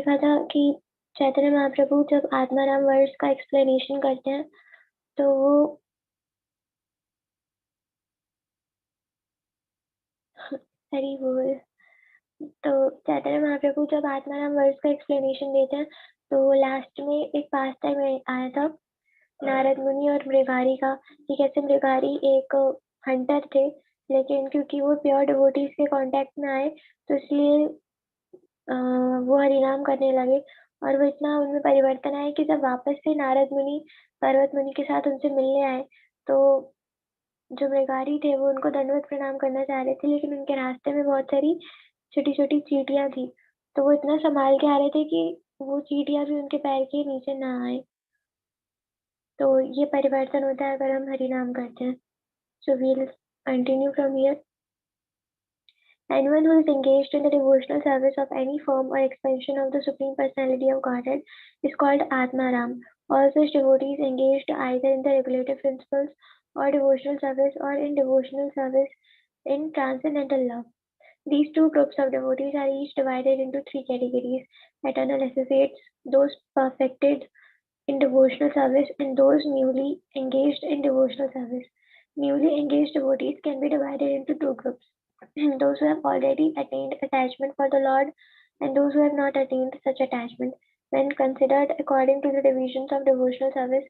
देखा था कि चैतन्य महाप्रभु जब आत्माराम वर्ड्स का एक्सप्लेनेशन करते हैं तो वो हरी बोल। तो चैतन्य महाप्रभु जब आत्माराम वर्ड्स का एक्सप्लेनेशन देते हैं तो लास्ट में एक पास टाइम आया था नारद मुनि और मृगारी का, कि कैसे मृगारी एक हंटर थे, लेकिन क्योंकि वो प्योर डिवोटीज के कांटेक्ट में आए तो इसलिए वो हरिनाम करने लगे, और वो इतना उनमें परिवर्तन आया कि जब वापस से नारद मुनि पर्वत मुनि के साथ उनसे मिलने आए तो जो मृगारी थे वो उनको दंडवत प्रणाम करना चाह रहे थे, लेकिन उनके रास्ते में बहुत सारी छोटी छोटी चींटियां थी, तो वो इतना संभाल के आ रहे थे कि वो चींटियां भी उनके पैर के नीचे ना आए। तो ये परिवर्तन होता है अगर हम हरिनाम करते हैं। So we'll continue from here. Anyone who is engaged in the devotional service of any form or expansion of the Supreme Personality of Godhead is called Atmaram. All such devotees engaged either in the regulative principles or devotional service or in devotional service in transcendental love. These two groups of devotees are each divided into three categories: eternal associates, those perfected in devotional service, and those newly engaged in devotional service. Newly engaged devotees can be divided into two groups: those who have already attained attachment for the Lord and those who have not attained such attachment. When considered according to the divisions of devotional service,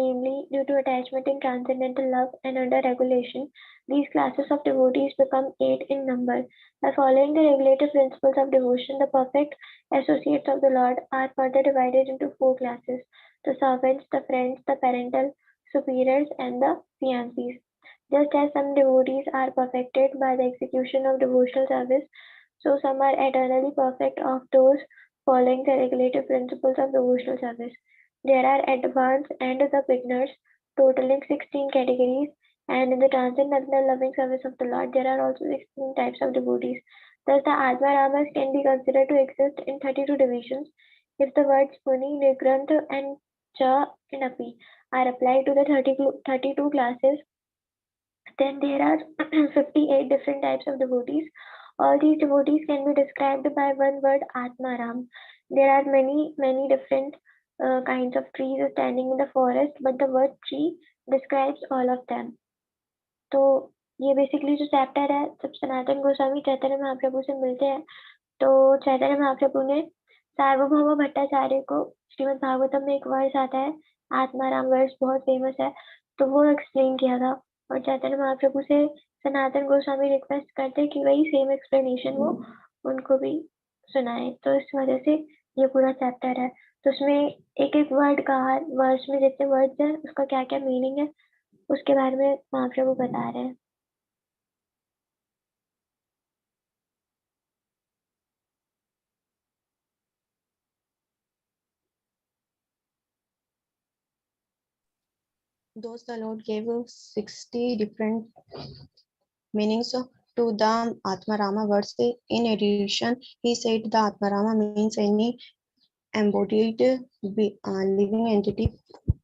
namely due to attachment in transcendental love and under regulation, these classes of devotees become 8 in number. By following the regulative principles of devotion, the perfect associates of the Lord are further divided into 4 classes: the servants, the friends, the parental superiors, and the fiancés. Just as some devotees are perfected by the execution of devotional service, so some are eternally perfect of those following the regulative principles of devotional service. There are advanced and the beginners, totaling 16 categories, and in the transcendental loving service of the Lord, there are also 16 types of devotees. Thus, the Atma Ramas can be considered to exist in 32 divisions. If the words Muni, Nigrantha, and Cha and Api are applied to the 32 classes, then there are 58 different types of devotees. All these devotees can be described by one word, Atmaram. There are many different kinds of trees standing in the forest, but the word tree describes all of them. तो ये basically जो chapter है, जब सनातन गोस्वामी चैतन्य महाप्रभु से मिलते हैं तो चैतन्य महाप्रभु ने सार्वभौम भट्टाचार्य को, श्रीमद् भागवतम में एक वर्ष आता है, आत्माराम वर्ष बहुत फेमस है, तो वो एक्सप्लेन किया था, और चैतन्य महाप्रभु से सनातन गोस्वामी रिक्वेस्ट करते कि वही सेम एक्सप्लेनेशन वो उनको भी सुनाए। तो इस वजह से ये पूरा चैप्टर है। तो उसमें एक एक वर्ड का, वर्ष में जितने वर्ड्स हैं उसका क्या क्या मीनिंग है उसके बारे में महाप्रभु बता रहे हैं। Thus the Lord gave 60 different meanings to the Atmarama words. In addition, he said the Atmarama means any embodied living entity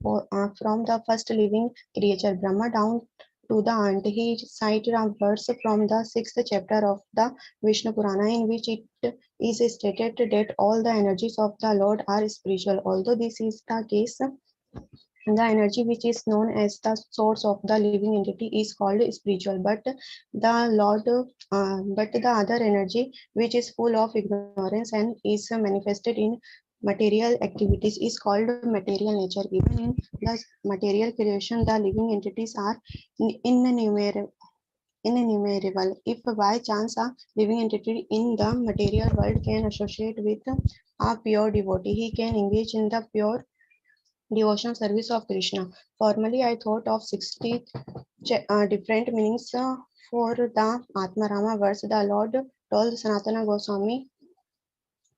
from the first living creature Brahma down to the ant. He cited a verse from the 6th chapter of the Vishnu Purana in which it is stated that all the energies of the Lord are spiritual. Although this is the case, the energy which is known as the source of the living entity is called spiritual, but the other energy which is full of ignorance and is manifested in material activities is called material nature. Even in the material creation, the living entities are innumerable. If by chance a living entity in the material world can associate with a pure devotee, he can engage in the pure devotional service of Krishna. Formerly, I thought of 60 different meanings for the Atmarama verse the Lord told Sanatana Goswami.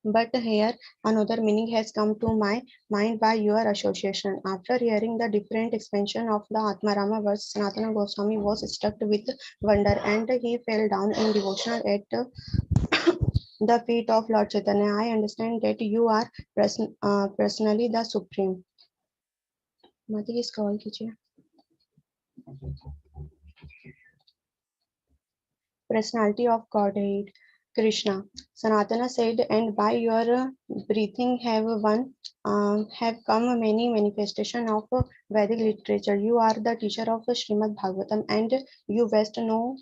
But here another meaning has come to my mind by your association. After hearing the different expansion of the Atmarama verse, Sanatana Goswami was struck with wonder and he fell down in devotion at the feet of Lord Chaitanya. I understand that you are personally the Supreme. माता scroll कीजिए। Personality of Godhead. Krishna. Sanatana said, and by your breathing have come many manifestation of Vedic literature. You are the teacher of Srimad Bhagavatam, and you best know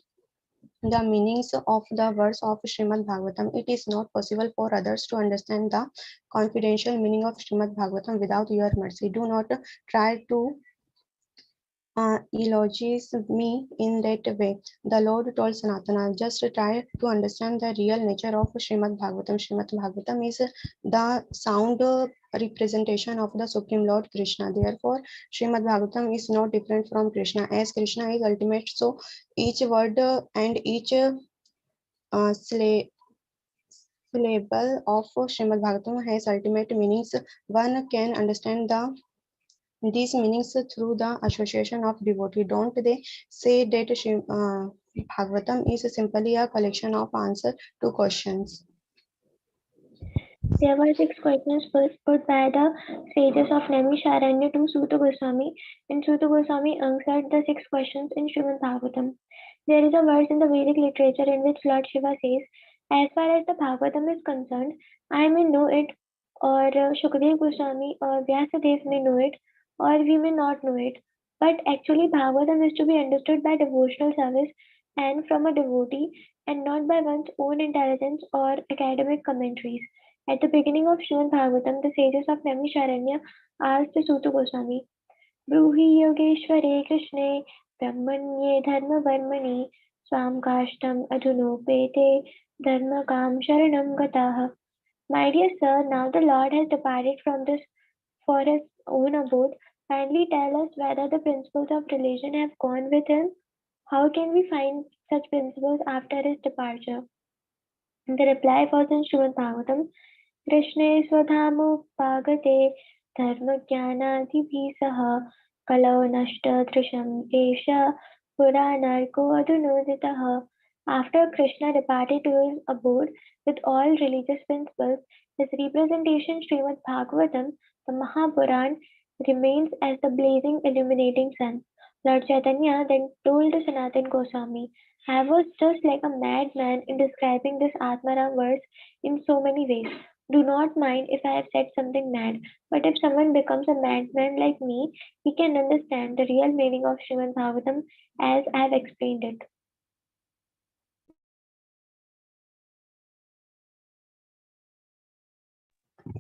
the meanings of the words of Srimad Bhagavatam. It is not possible for others to understand the confidential meaning of Srimad Bhagavatam without your mercy. Do not try to elogies me in that way. The Lord told Sanatana, just try to understand the real nature of Srimad Bhagavatam. Srimad Bhagavatam is the sound representation of the Supreme Lord Krishna. Therefore, Srimad Bhagavatam is not different from Krishna. As Krishna is ultimate, so each word and each syllable of Srimad Bhagavatam has ultimate meanings. One can understand these meanings through the association of devotee. Don't they say that Bhagavatam is simply a collection of answers to questions? There were 6 questions put by the sages of Naimisharanya to Suta Goswami, and Suta Goswami answered the 6 questions in Srimad Bhagavatam. There is a verse in the Vedic literature in which Lord Shiva says, as far as the Bhagavatam is concerned, I may know it, or Shukdev Goswami or Vyasadev may know it, or we may not know it. But actually, Bhagavatam is to be understood by devotional service and from a devotee, and not by one's own intelligence or academic commentaries. At the beginning of Srimad Bhagavatam, the sages of Naimisharanya asked Suta Goswami, Bruhi Yogeshware Krishne Brahmanye Dharma Varmani Swam Kashtam Adhunopete Dharma Kam Sharanam Gataha. My dear sir, now the Lord has departed from this for his own abode. Kindly tell us whether the principles of religion have gone with him. How can we find such principles after his departure? The reply was in Srimad Bhagavatam. कृष्णे स्वधामोपागते धर्मज्ञानादिभिः सह कलौ नष्टदृशम् एष पुराणर्कोऽधुनोदितः. After Krishna departed to his abode with all religious principles, his representation Srimad Bhagavatam, the Mahapuran, remains as the blazing illuminating sun. Lord Chaitanya then told Sanatan Goswami, I was just like a madman in describing this Atmaram verse in so many ways. Do not mind if I have said something mad, but if someone becomes a madman like me, he can understand the real meaning of Srimad Bhagavatam as I have explained it.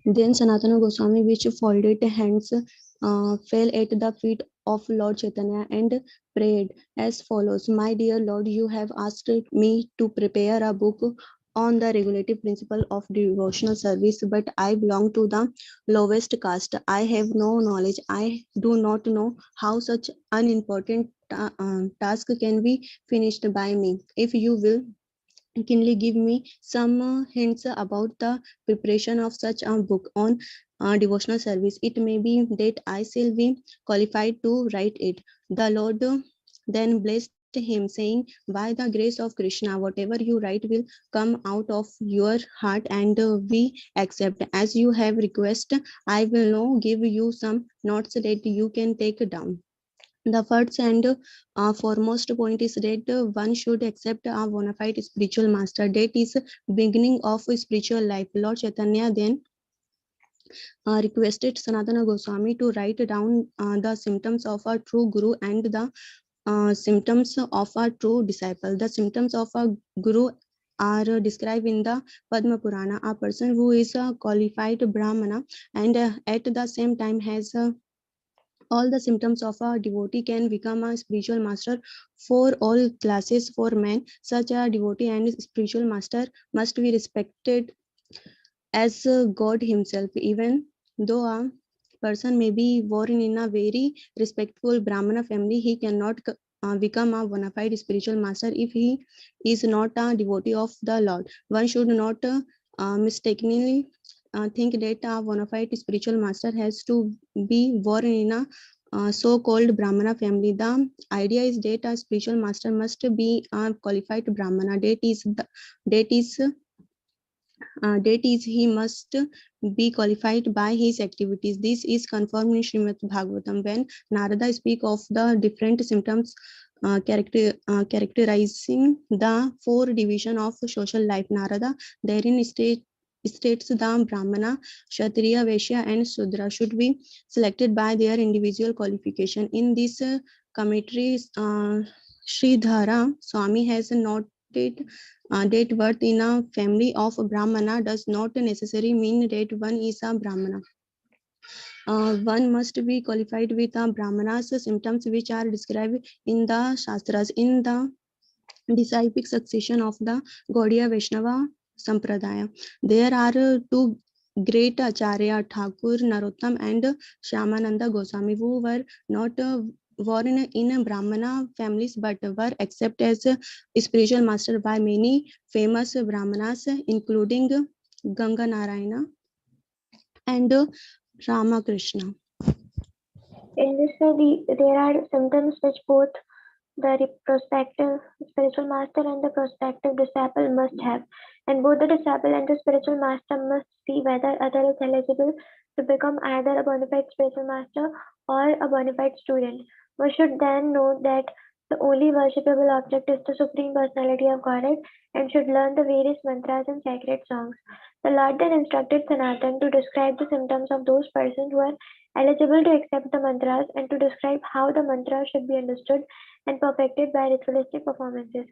Then Sanatana Goswami, which folded hands, fell at the feet of Lord Chaitanya and prayed as follows: My dear Lord, you have asked me to prepare a book on the regulative principle of devotional service, but I belong to the lowest caste. I have no knowledge. I do not know how such unimportant task can be finished by me. If you will kindly give me some hints about the preparation of such a book on devotional service. It may be that I shall be qualified to write it. The Lord then blessed him, saying, by the grace of Krishna, whatever you write will come out of your heart, and we accept. As you have requested, I will now give you some notes that you can take down. The first and foremost point is that one should accept a bona fide spiritual master. That is beginning of spiritual life. Lord Chaitanya then requested Sanatana Goswami to write down the symptoms of a true guru and the symptoms of a true disciple. The symptoms of a guru are described in the Padma Purana. A person who is a qualified Brahmana and at the same time has all the symptoms of a devotee can become a spiritual master for all classes. For men, such a devotee and spiritual master must be respected as God himself. Even though a person may be born in a very respectful Brahmana family, he cannot become a bona fide spiritual master if he is not a devotee of the Lord. One should not mistakenly think that a bona fide spiritual master has to be born in a so-called Brahmana family. The idea is that a spiritual master must be a qualified Brahmana. That is he must be qualified by his activities. This is confirmed in Srimad Bhagavatam when Narada speak of the different symptoms characterizing the four division of social life. Narada therein states the Brahmana, Kshatriya, Vaishya, and Sudra should be selected by their individual qualification. In this commentary, Sridhara Swami has noted that birth in a family of Brahmana does not necessarily mean that one is a Brahmana. One must be qualified with the Brahmanas symptoms which are described in the Shastras. In the disciplic succession of the Gaudiya Vaishnava Sampradaya, there are two great Acharya, Thakur Narottam and Shyamananda Goswami, who were not born in Brahmana families but were accepted as spiritual master by many famous Brahmanas, including Ganga Narayana and Ramakrishna. In this way, there are symptoms which both the prospective spiritual master and the prospective disciple must have, and both the disciple and the spiritual master must see whether other is eligible to become either a bona fide spiritual master or a bona fide student. One should then know that the only worshipable object is the Supreme Personality of Godhead and should learn the various mantras and sacred songs. The Lord then instructed Sanatan to describe the symptoms of those persons who are eligible to accept the mantras and to describe how the mantra should be understood and perfected by ritualistic performances.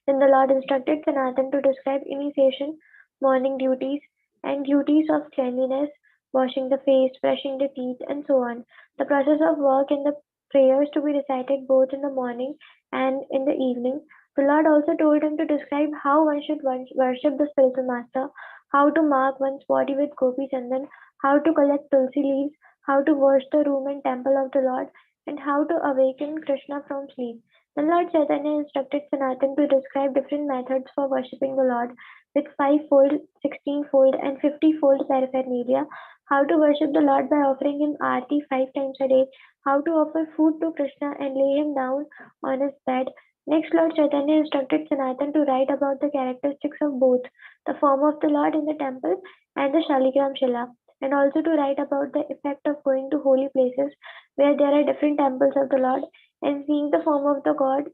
Then the Lord instructed Sanatan to describe initiation, morning duties, and duties of cleanliness, washing the face, brushing the teeth, and so on. The process of work and the prayers to be recited both in the morning and in the evening. The Lord also told him to describe how one should worship the spiritual master, how to mark one's body with gopi chandan, how to collect tulsi leaves, how to wash the room and temple of the Lord, and how to awaken Krishna from sleep. Then Lord Chaitanya instructed Sanatan to describe different methods for worshipping the Lord with five-fold, 16-fold, and 50-fold paraphernalia, how to worship the Lord by offering him arti 5 times a day, how to offer food to Krishna and lay him down on his bed. Next, Lord Chaitanya instructed Sanatan to write about the characteristics of both the form of the Lord in the temple and the Shaligram Shila, and also to write about the effect of going to holy places where there are different temples of the Lord and seeing the form of the God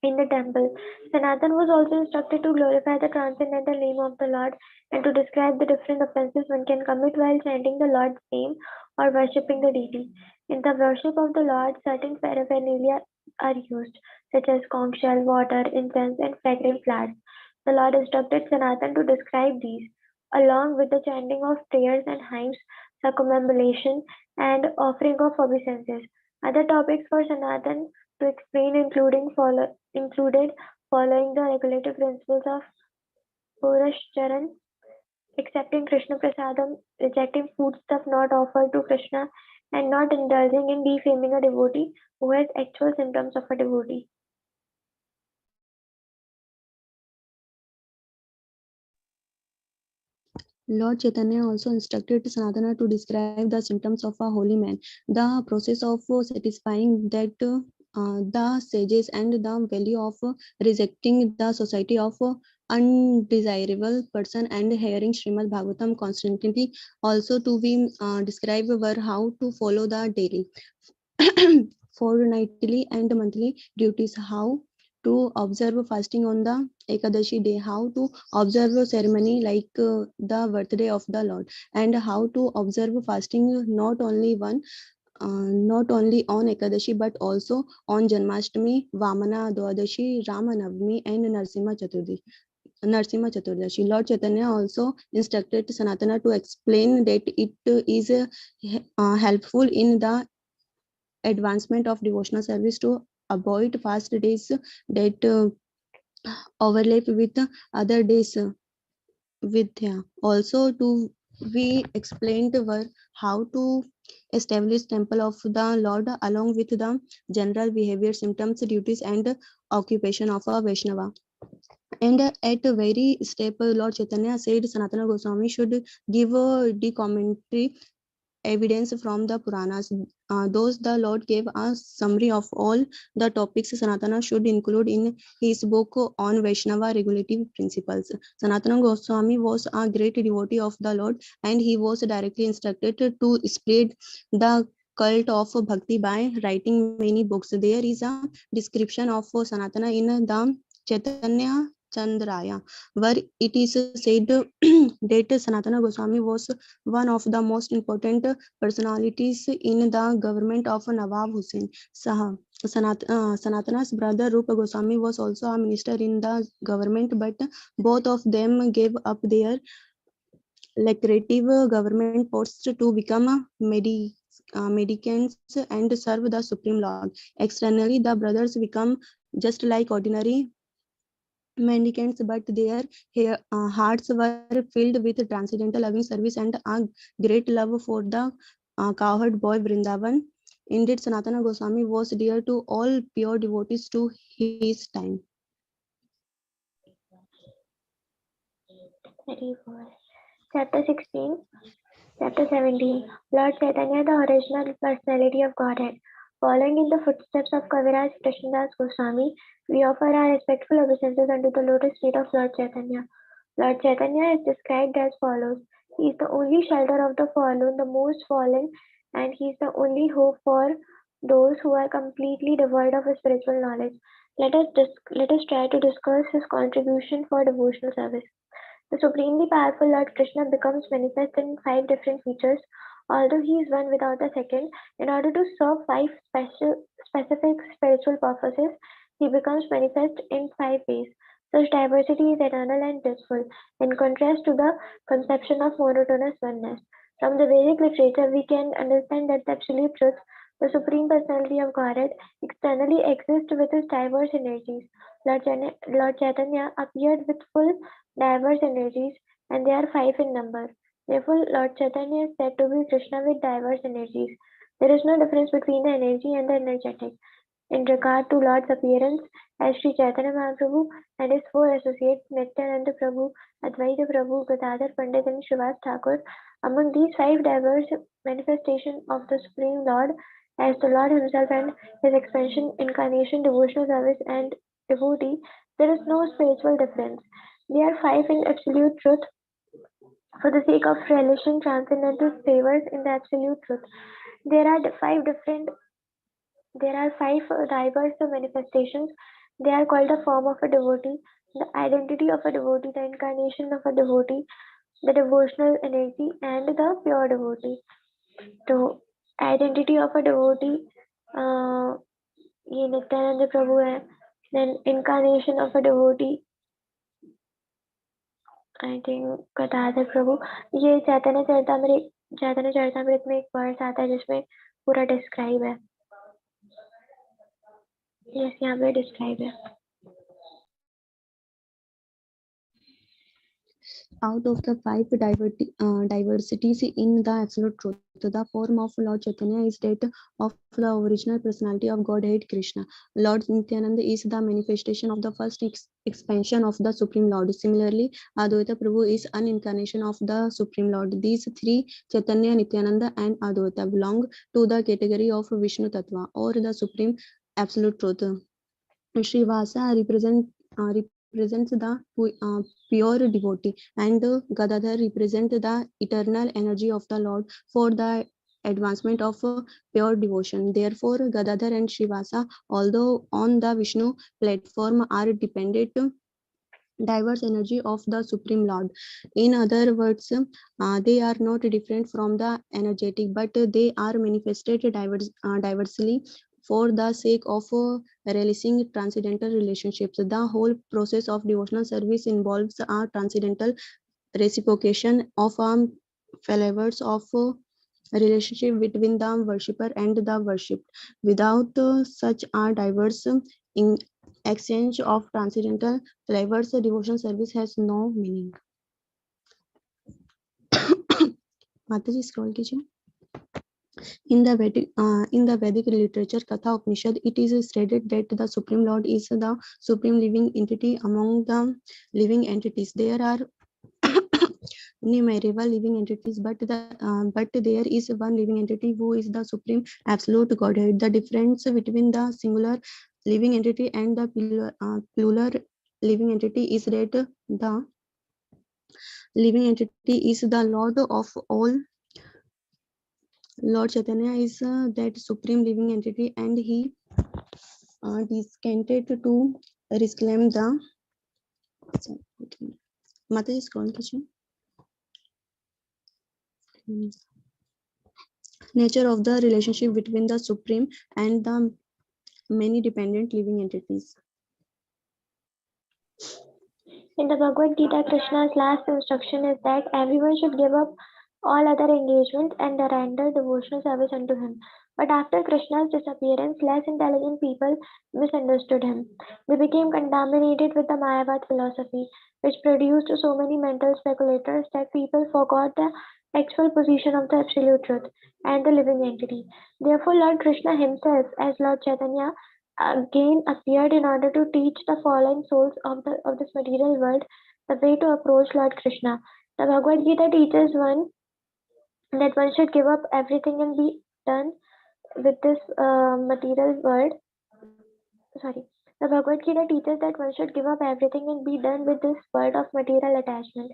in the temple. Sanatan was also instructed to glorify the transcendental name of the Lord and to describe the different offenses one can commit while chanting the Lord's name or worshipping the deity. In the worship of the Lord, certain paraphernalia are used, such as conch shell, water, incense, and fragrant flowers. The Lord instructed Sanatan to describe these, along with the chanting of prayers and hymns, circumambulation, and offering of obeisances. Other topics for Sanatan to explain included following the regulative principles of Purashcharan, accepting Krishna Prasadam, rejecting foodstuff not offered to Krishna, and not indulging in defaming a devotee who has actual symptoms of a devotee. Lord Chaitanya also instructed Sanatana to describe the symptoms of a holy man, the process of satisfying that the sages and the value of rejecting the society of undesirable person and hearing Srimad Bhagavatam constantly. Also to be described were how to follow the daily, fortnightly and monthly duties, how to observe fasting on the Ekadashi day, how to observe a ceremony like the birthday of the Lord, and how to observe fasting not only on Ekadashi but also on Janmashtami, Vamana Dwadashi, Ramanavami, and Narsimha Chaturdashi. Lord Chaitanya also instructed Sanatana to explain that it is helpful in the advancement of devotional service to avoid fast days that overlap with other days Vidya. Also, to we explained were how to establish temple of the Lord along with the general behavior, symptoms, duties, and occupation of a Vaishnava. And at the very step, Lord Chaitanya said Sanatana Goswami should give the commentary evidence from the Puranas. Those the Lord gave a summary of all the topics Sanatana should include in his book on Vaishnava regulative principles. Sanatana Goswami was a great devotee of the Lord and he was directly instructed to spread the cult of bhakti by writing many books. There is a description of Sanatana in the Caitanya Chandraya, where it is said that Sanatana Goswami was one of the most important personalities in the government of Nawab Hussain Shah. Sanatana's brother Rupa Goswami was also a minister in the government, but both of them gave up their lucrative government posts to become mendicants and serve the Supreme Lord. Externally, the brothers become just like ordinary mendicants, but their hearts were filled with transcendental loving service and a great love for the cowherd boy Vrindavan. Indeed, Sanatana Goswami was dear to all pure devotees to his time. Very good. Chapter 16. Chapter 17. Lord Chaitanya, the original personality of Godhead. Following in the footsteps of Kaviraj Krishnadas Goswami, we offer our respectful obeisances unto the lotus feet of Lord Chaitanya. Lord Chaitanya is described as follows. He is the only shelter of the fallen, the most fallen, and he is the only hope for those who are completely devoid of spiritual knowledge. Let us try to discuss his contribution for devotional service. The supremely powerful Lord Krishna becomes manifest in five different features, although he is one without a second. In order to serve five specific spiritual purposes, he becomes manifest in five ways. Such diversity is eternal and blissful, in contrast to the conception of monotonous oneness. From the Vedic literature, we can understand that the absolute truth, the supreme personality of Godhead, externally exists with its diverse energies. Lord Chaitanya appeared with full diverse energies, and they are five in number. Therefore, Lord Chaitanya is said to be Krishna with diverse energies. There is no difference between the energy and the energetic. In regard to Lord's appearance, as Sri Chaitanya Mahaprabhu and his four associates Nityananda Prabhu, Advaita Prabhu, Gadadhar Pandit, and Srivas Thakur, among these five diverse manifestations of the Supreme Lord, as the Lord Himself and His expansion, incarnation, devotional service, and devotee, there is no spiritual difference. They are five in absolute truth for the sake of relation transcendental favors in the absolute truth. There are five diverse manifestations. They are called the form of a devotee, the identity of a devotee, the incarnation of a devotee, the devotional energy, and the pure devotee. So, identity of a devotee, ये नित्यानंद प्रभु है. Then incarnation of a devotee, I think Gadadhar Prabhu. ये चैतन्य चरितामृत में एक verse आता है जिसमें पूरा describe है. यस, यहाँ पे डिस्क्राइब है. Out of the five diversities in the absolute truth, the form of Lord Chaitanya is that of the original personality of Godhead Krishna. Lord Nityananda is the manifestation of the first expansion of the Supreme Lord. Similarly, Advaita Prabhu is an incarnation of the Supreme Lord. These three, Chaitanya, Nityananda, and Advaita, belong to the category of Vishnu Tattva or the Supreme Absolute Truth. Srivasa represents the pure devotee, and Gadadhar represents the eternal energy of the Lord for the advancement of pure devotion. Therefore, Gadadhar and Srivasa, although on the Vishnu platform, are dependent diverse energy of the Supreme Lord. In other words, they are not different from the energetic, but they are manifested diversely for the sake of releasing transcendental relationships. The whole process of devotional service involves a transcendental reciprocation of flavors of relationship between the worshipper and the worshipped. Without such a diverse in exchange of transcendental flavors, devotion service has no meaning. माताजी scroll कीजिए. In the Vedic literature, Katha Upanishad, it is stated that the Supreme Lord is the supreme living entity among the living entities. There are innumerable living entities, but there is one living entity who is the supreme absolute Godhead. The difference between the singular living entity and the plural living entity is that the living entity is the Lord of all Lord Chaitanya is that supreme living entity, and he descended to reclaim the Mata is called nature of the relationship between the supreme and the many dependent living entities. In the Bhagavad Gita, Krishna's last instruction is that everyone should give up all other engagements and render devotional service unto him. But after Krishna's disappearance, less intelligent people misunderstood him. They became contaminated with the Mayavad philosophy, which produced so many mental speculators that people forgot the actual position of the absolute truth and the living entity. Therefore, Lord Krishna himself, as Lord Chaitanya, again appeared in order to teach the fallen souls of this material world the way to approach Lord Krishna. The Bhagavad Gita teaches one that one should give up everything and be done with this material world. Sorry. The Bhagavad Gita teaches that one should give up everything and be done with this world of material attachment.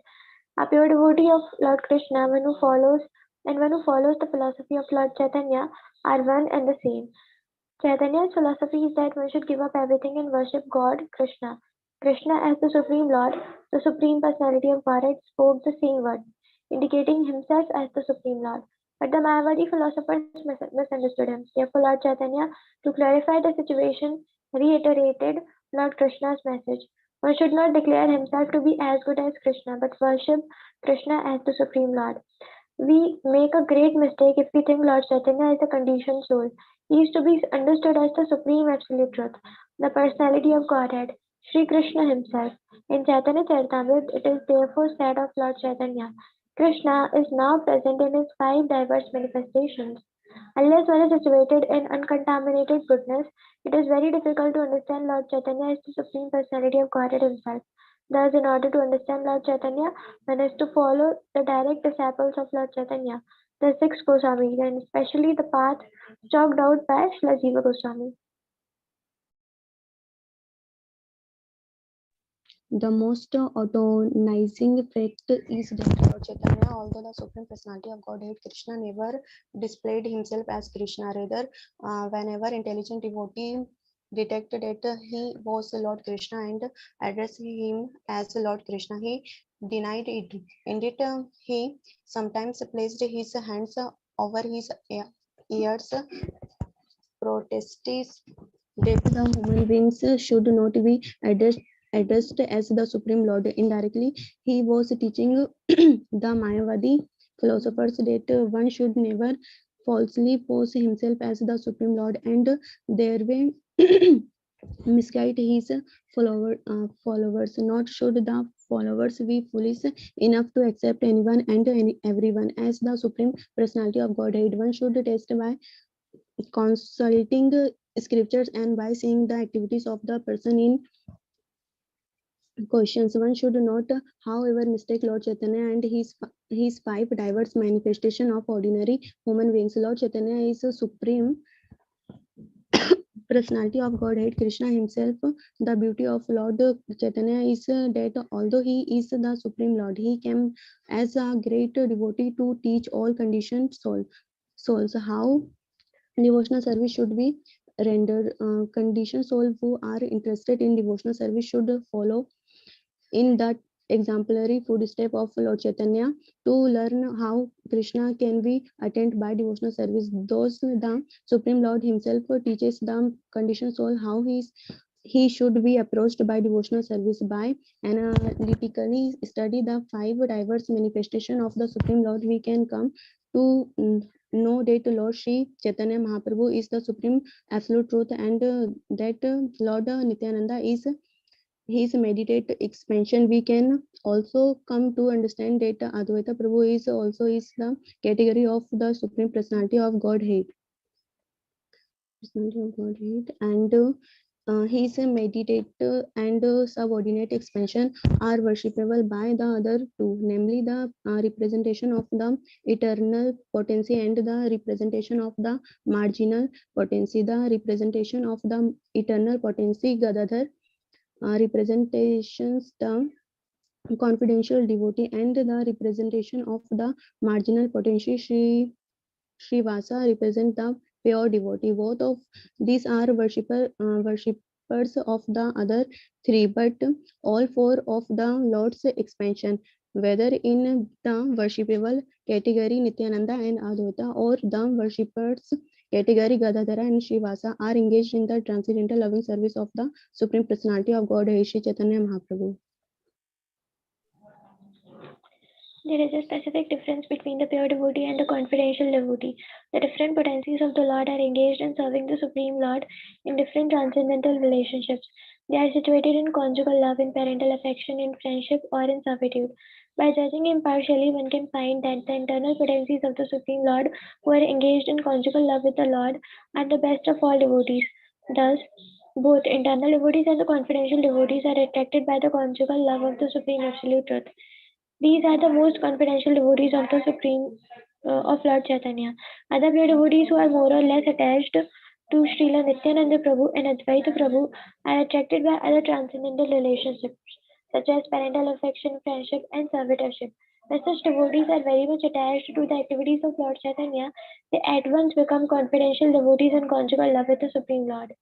A pure devotee of Lord Krishna, one who follows the philosophy of Lord Chaitanya, are one and the same. Chaitanya's philosophy is that one should give up everything and worship God, Krishna. Krishna, as the Supreme Lord, the Supreme Personality of Godhead, spoke the same word, indicating himself as the Supreme Lord. But the Mayavadi philosophers misunderstood him. Therefore, Lord Chaitanya, to clarify the situation, reiterated Lord Krishna's message. One should not declare himself to be as good as Krishna, but worship Krishna as the Supreme Lord. We make a great mistake if we think Lord Chaitanya is a conditioned soul. He is to be understood as the supreme absolute truth, the personality of Godhead, Sri Krishna himself. In Chaitanya Charitamrita, it is therefore said of Lord Chaitanya, Krishna is now present in his five diverse manifestations. Unless one is situated in uncontaminated goodness, it is very difficult to understand Lord Chaitanya as the Supreme Personality of Godhead himself. Thus, in order to understand Lord Chaitanya, one has to follow the direct disciples of Lord Chaitanya, the six Goswamis, and especially the path chalked out by Srila Jiva Goswami. The most autonomizing fact is that Lord Chaitanya, although the Supreme Personality of Godhead, Krishna never displayed himself as Krishna. Rather, whenever intelligent devotee detected that he was Lord Krishna and addressed him as Lord Krishna, he denied it. Indeed, he sometimes placed his hands over his ears, protesting that the human beings should not be addressed as the Supreme Lord. Indirectly, he was teaching the Mayavadi philosophers that one should never falsely pose himself as the Supreme Lord and thereby misguide his followers. Not should the followers be foolish enough to accept anyone and everyone as the Supreme Personality of Godhead. One should test by consulting scriptures and by seeing the activities of the person in questions. One should not, however, mistake Lord Chaitanya and his five diverse manifestation of ordinary human beings. Lord Chaitanya is a supreme personality of Godhead, Krishna himself. The beauty of Lord Chaitanya is that although he is the Supreme Lord, he came as a great devotee to teach all conditioned souls how devotional service should be rendered. Conditioned souls who are interested in devotional service should follow in that exemplary footstep of Lord Chaitanya to learn how Krishna can be attained by devotional service. Those the Supreme Lord himself teaches the conditioned soul how he should be approached by devotional service. By analytically study the five diverse manifestation of the Supreme Lord, we can come to know that Lord Sri Chaitanya Mahaprabhu is the supreme absolute truth, and that Lord Nityananda is his meditate expansion. We can also come to understand that Advaita Prabhu is also is the category of the Supreme Personality of Godhead. And his meditative and subordinate expansion are worshipable by the other two, namely the representation of the eternal potency and the representation of the marginal potency. The representation of the eternal potency, Gadadhar, representations the confidential devotee, and the representation of the marginal potency, Sri Srivasa represent the pure devotee. Both of these are worshippers of the other three, but all four of the Lord's expansion, whether in the worshipable category Nityananda and Advaita or the worshippers category Gadadhara and Srivasa, are engaged in the transcendental loving service of the Supreme Personality of Godhead, Shri Chaitanya Mahaprabhu. There is a specific difference between the pure devotee and the confidential devotee. The different potencies of the Lord are engaged in serving the Supreme Lord in different transcendental relationships. They are situated in conjugal love, in parental affection, in friendship, or in servitude. By judging impartially, one can find that the internal potencies of the Supreme Lord, who are engaged in conjugal love with the Lord, are the best of all devotees. Thus, both internal devotees and the confidential devotees are attracted by the conjugal love of the Supreme Absolute Truth. These are the most confidential devotees of the Supreme of Lord Chaitanya. Other pure devotees who are more or less attached to Srila Nityananda Prabhu and Advaita Prabhu are attracted by other transcendental relationships such as parental affection, friendship, and servitorship. As such devotees are very much attached to the activities of Lord Chaitanya, they at once become confidential devotees in conjugal love with the Supreme Lord.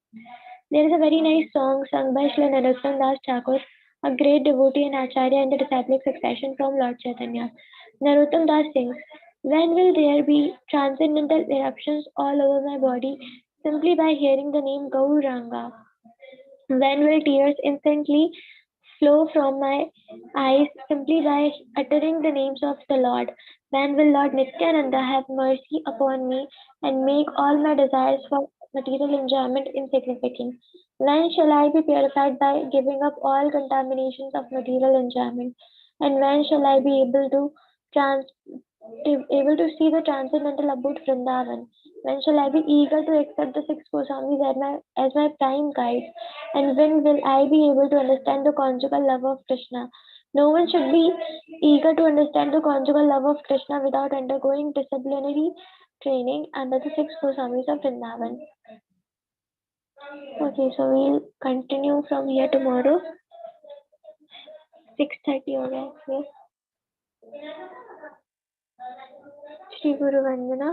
There is a very nice song sung by Srila Narottam Das Thakur, a great devotee and acharya in the disciplic succession from Lord Chaitanya. Narottam Das sings, when will there be transcendental eruptions all over my body simply by hearing the name Gauranga? When will tears instantly flow from my eyes simply by uttering the names of the Lord? When will Lord Nityananda have mercy upon me and make all my desires for material enjoyment insignificant? When shall I be purified by giving up all contaminations of material enjoyment? And when shall I be able to see the transcendental abode Vrindavan? When shall I be eager to accept the six Goswamis as my prime guides? And when will I be able to understand the conjugal love of Krishna? No one should be eager to understand the conjugal love of Krishna without undergoing disciplinary training under the six Goswamis of Vrindavan. Okay, so we'll continue from here tomorrow. 6:30 हो गया है. श्री गुरु वंदना.